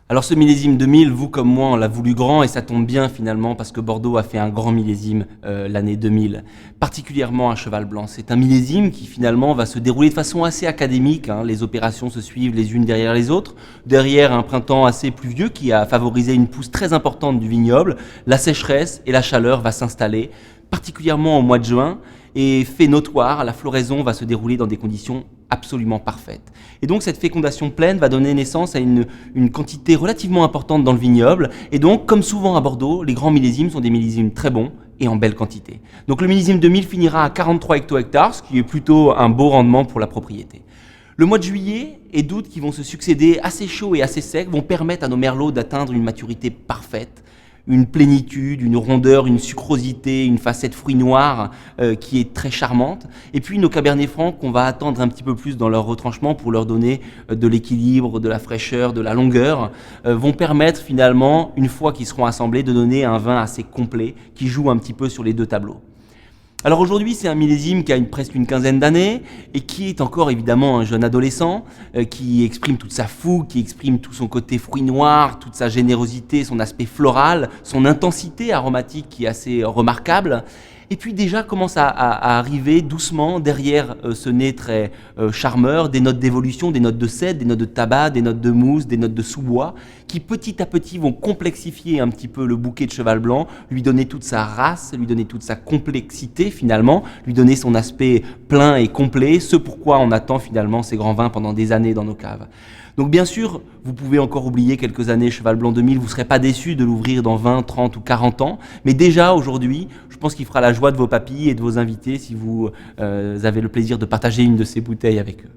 Alors ce millésime 2000, vous comme moi, on l'a voulu grand et ça tombe bien finalement parce que Bordeaux a fait un grand millésime l'année 2000, particulièrement à Cheval Blanc. C'est un millésime qui finalement va se dérouler de façon assez académique, hein. Les opérations se suivent les unes derrière les autres. Derrière un printemps assez pluvieux qui a favorisé une pousse très importante du vignoble, la sécheresse et la chaleur va s'installer, particulièrement au mois de juin, et fait notoire, la floraison va se dérouler dans des conditions absolument parfaites. Et donc cette fécondation pleine va donner naissance à une quantité relativement importante dans le vignoble. Et donc, comme souvent à Bordeaux, les grands millésimes sont des millésimes très bons et en belle quantité. Donc le millésime 2000 finira à 43 hecto-hectares, ce qui est plutôt un beau rendement pour la propriété. Le mois de juillet et d'août qui vont se succéder assez chauds et assez secs vont permettre à nos merlots d'atteindre une maturité parfaite, une plénitude, une rondeur, une sucrosité, une facette fruit noir qui est très charmante. Et puis nos Cabernet Francs qu'on va attendre un petit peu plus dans leur retranchement pour leur donner de l'équilibre, de la fraîcheur, de la longueur, vont permettre finalement, une fois qu'ils seront assemblés, de donner un vin assez complet qui joue un petit peu sur les deux tableaux. Alors aujourd'hui, c'est un millésime qui a presque une quinzaine d'années et qui est encore évidemment un jeune adolescent qui exprime toute sa fougue, qui exprime tout son côté fruit noir, toute sa générosité, son aspect floral, son intensité aromatique qui est assez remarquable. Et puis déjà commence à arriver doucement derrière ce nez très charmeur des notes d'évolution, des notes de cèdre, des notes de tabac, des notes de mousse, des notes de sous-bois, qui petit à petit vont complexifier un petit peu le bouquet de Cheval Blanc, lui donner toute sa race, lui donner toute sa complexité finalement, lui donner son aspect plein et complet, ce pourquoi on attend finalement ces grands vins pendant des années dans nos caves. Donc bien sûr, vous pouvez encore oublier quelques années Cheval Blanc 2000, vous ne serez pas déçus de l'ouvrir dans 20, 30 ou 40 ans, mais déjà aujourd'hui, je pense qu'il fera la joie de vos papilles et de vos invités si vous avez le plaisir de partager une de ces bouteilles avec eux.